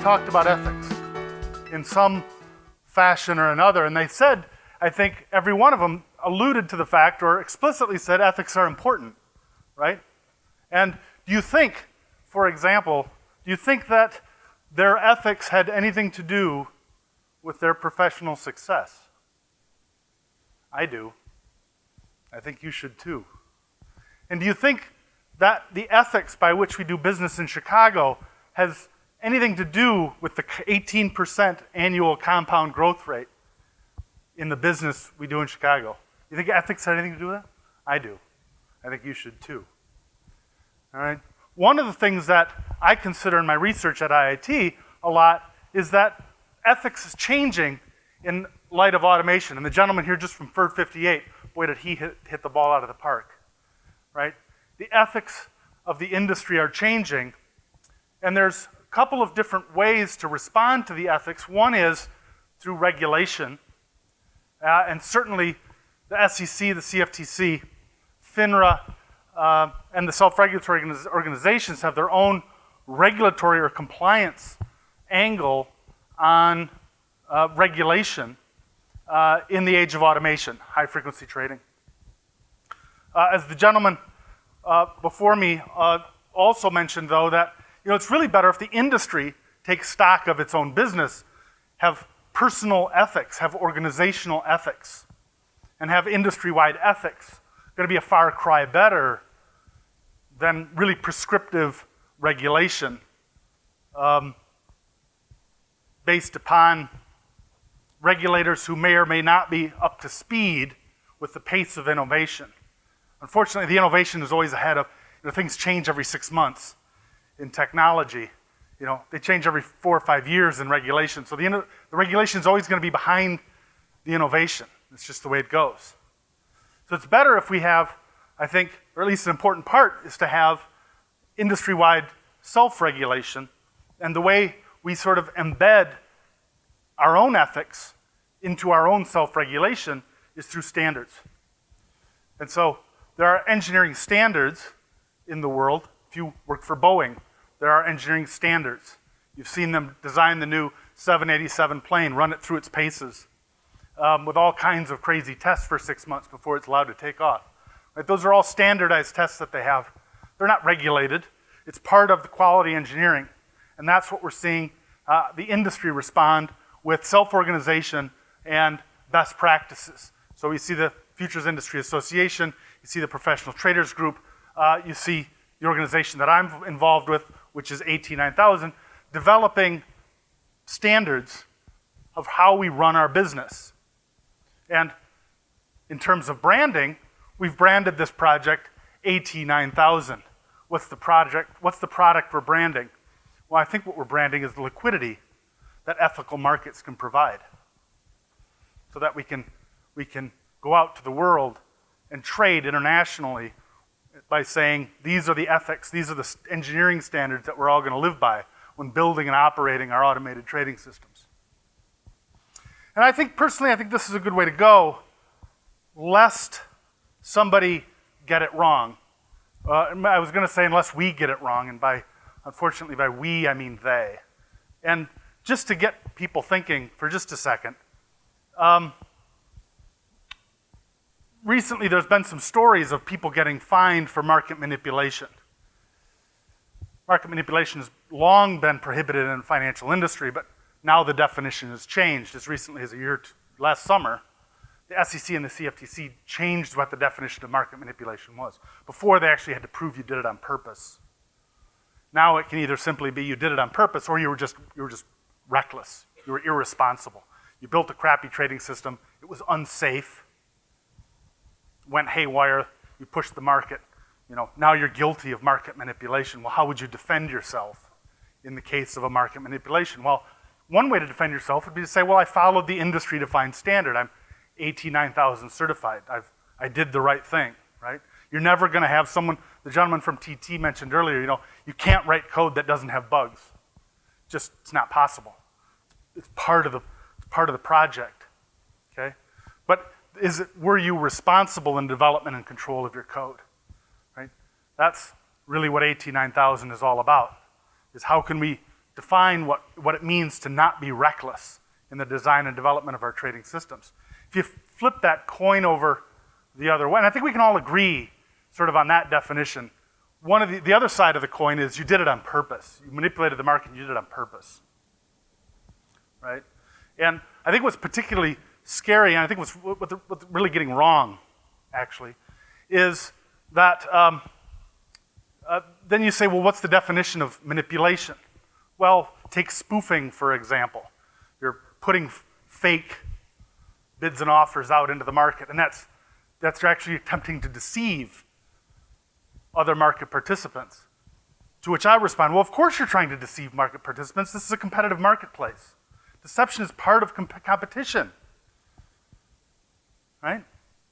talked about ethics in some fashion or another, and they said, I think every one of them alluded to the fact or explicitly said ethics are important, right? And do you think, for example, do you think that their ethics had anything to do with their professional success? I do. I think you should too. And do you think that the ethics by which we do business in Chicago has anything to do with the 18% annual compound growth rate in the business we do in Chicago? You think ethics had anything to do with that? I do. I think you should too. All right? One of the things that I consider in my research at IIT a lot is that ethics is changing in light of automation. And the gentleman here just from FIRD 58, boy, did he hit the ball out of the park, right? The ethics of the industry are changing, and there's a couple of different ways to respond to the ethics. One is through regulation, and certainly the SEC, the CFTC, FINRA, and the self-regulatory organizations have their own regulatory or compliance angle on regulation in the age of automation, high-frequency trading. As the gentleman before me also mentioned, though, that it's really better if the industry takes stock of its own business, have personal ethics, have organizational ethics, and have industry-wide ethics. Going to be a far cry better than really prescriptive regulation based upon regulators who may or may not be up to speed with the pace of innovation. Unfortunately, the innovation is always ahead of, things change every 6 months in technology. They change every 4 or 5 years in regulation. So the regulation is always going to be behind the innovation. It's just the way it goes. So it's better if we have, I think, or at least an important part is to have industry-wide self-regulation, and the way we sort of embed our own ethics into our own self-regulation is through standards. And so there are engineering standards in the world. If you work for Boeing, there are engineering standards. You've seen them design the new 787 plane, run it through its paces, with all kinds of crazy tests for 6 months before it's allowed to take off. Right? Those are all standardized tests that they have. They're not regulated. It's part of the quality engineering. And that's what we're seeing the industry respond with self-organization and best practices. So we see the Futures Industry Association, you see the Professional Traders Group, you see the organization that I'm involved with, which is AT 9000, developing standards of how we run our business. And in terms of branding, we've branded this project AT 9000. What's the product we're branding? Well, I think what we're branding is the liquidity that ethical markets can provide, so that we can go out to the world and trade internationally by saying, these are the ethics, these are the engineering standards that we're all going to live by when building and operating our automated trading systems. And I think, personally, this is a good way to go, lest somebody get it wrong. I was going to say, unless we get it wrong, and unfortunately, by we, I mean they. And just to get people thinking for just a second, recently there's been some stories of people getting fined for market manipulation. Market manipulation has long been prohibited in the financial industry, but now the definition has changed. As recently as last summer, the SEC and the CFTC changed what the definition of market manipulation was. Before, they actually had to prove you did it on purpose. Now it can either simply be you did it on purpose, or you were just reckless. You were irresponsible. You built a crappy trading system. It was unsafe. Went haywire. You pushed the market. Now you're guilty of market manipulation. Well, how would you defend yourself in the case of a market manipulation? Well, one way to defend yourself would be to say, well, I followed the industry-defined standard. I'm AT 9000 certified. I did the right thing, right? You're never going to have someone, the gentleman from TT mentioned earlier, you can't write code that doesn't have bugs. It's not possible. It's part of the project, okay? But were you responsible in development and control of your code, right? That's really what AT 9000 is all about, is how can we define what it means to not be reckless in the design and development of our trading systems. If you flip that coin over the other way, and I think we can all agree sort of on that definition, one of the other side of the coin is you did it on purpose. You manipulated the market and you did it on purpose, right? And I think what's particularly scary, and I think what's really getting wrong, actually, is that then you say, well, what's the definition of manipulation? Well, take spoofing, for example. You're putting fake bids and offers out into the market, and that's actually attempting to deceive other market participants. To which I respond, well, of course you're trying to deceive market participants. This is a competitive marketplace. Deception is part of competition, right?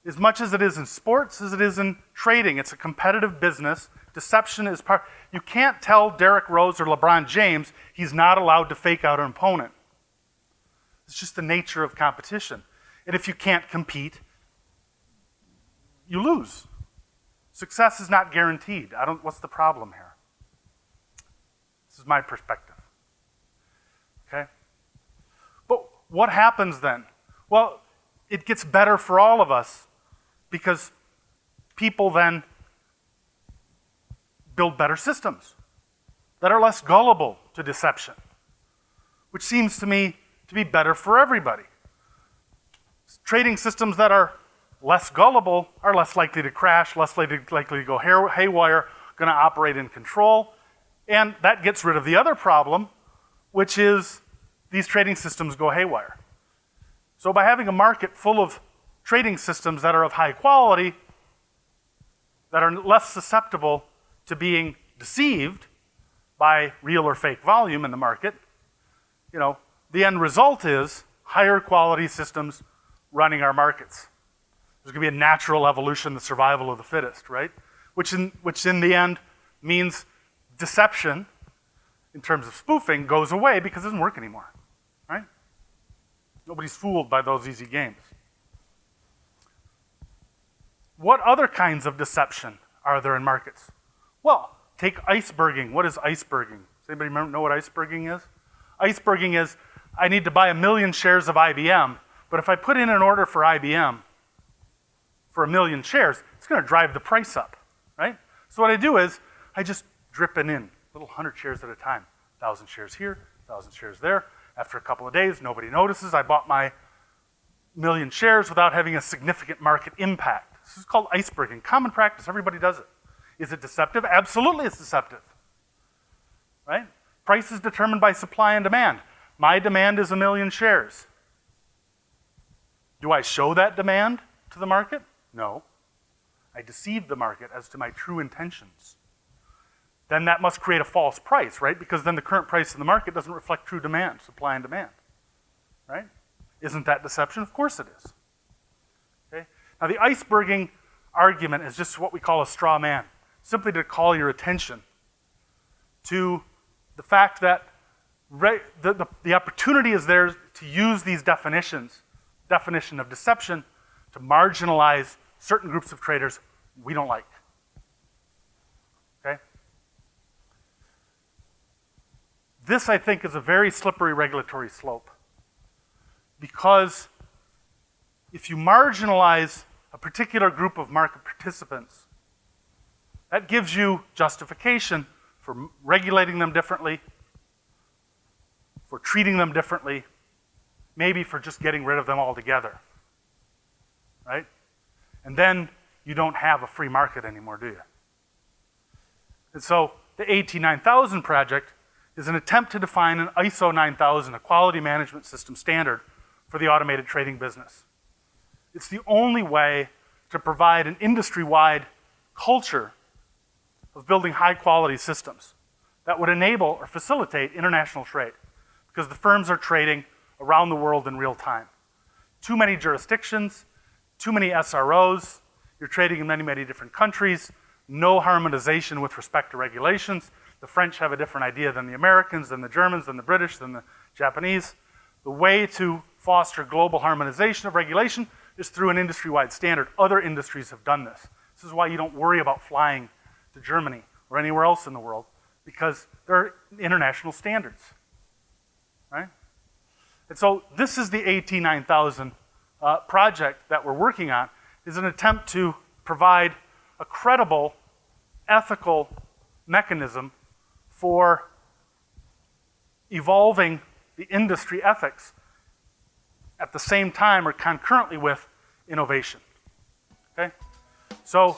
As much as it is in sports, as it is in trading, it's a competitive business. Deception is part. You can't tell Derrick Rose or LeBron James he's not allowed to fake out an opponent. It's just the nature of competition. And if you can't compete, you lose. Success is not guaranteed. What's the problem here? This is my perspective. Okay? But what happens then? Well, it gets better for all of us because people then build better systems that are less gullible to deception, which seems to me to be better for everybody. Trading systems that are less gullible are less likely to crash, less likely to go haywire, going to operate in control, and that gets rid of the other problem, which is these trading systems go haywire. So by having a market full of trading systems that are of high quality, that are less susceptible to being deceived by real or fake volume in the market, the end result is higher quality systems running our markets. There's going to be a natural evolution, the survival of the fittest, right? Which in the end means deception, in terms of spoofing, goes away because it doesn't work anymore, right? Nobody's fooled by those easy games. What other kinds of deception are there in markets? Well, take iceberging. What is iceberging? Does anybody know what iceberging is? Iceberging is, I need to buy 1 million shares of IBM, but if I put in an order for IBM for 1 million shares, it's going to drive the price up, right? So what I do is, I just drip it in, little 100 shares at a time. 1,000 shares here, 1,000 shares there. After a couple of days, nobody notices. I bought my 1 million shares without having a significant market impact. This is called iceberging. Common practice, everybody does it. Is it deceptive? Absolutely it's deceptive, right? Price is determined by supply and demand. My demand is 1 million shares. Do I show that demand to the market? No. I deceive the market as to my true intentions. Then that must create a false price, right? Because then the current price in the market doesn't reflect true demand, supply and demand, right? Isn't that deception? Of course it is. Okay? Now the iceberging argument is just what we call a straw man, simply to call your attention to the fact that the opportunity is there to use these definition of deception, to marginalize certain groups of traders we don't like. Okay? This, I think, is a very slippery regulatory slope. Because if you marginalize a particular group of market participants, that gives you justification for regulating them differently, for treating them differently, maybe for just getting rid of them altogether, right? And then you don't have a free market anymore, do you? And so the AT 9000 project is an attempt to define an ISO 9000, a quality management system standard for the automated trading business. It's the only way to provide an industry-wide culture of building high-quality systems that would enable or facilitate international trade, because the firms are trading around the world in real time. Too many jurisdictions, too many SROs, you're trading in many, many different countries, no harmonization with respect to regulations. The French have a different idea than the Americans, than the Germans, than the British, than the Japanese. The way to foster global harmonization of regulation is through an industry-wide standard. Other industries have done this. This is why you don't worry about flying to Germany or anywhere else in the world, because there are international standards, right? And so this is the AT 9000 project that we're working on, is an attempt to provide a credible, ethical mechanism for evolving the industry ethics at the same time or concurrently with innovation, okay? So,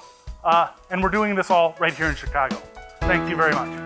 and we're doing this all right here in Chicago. Thank you very much.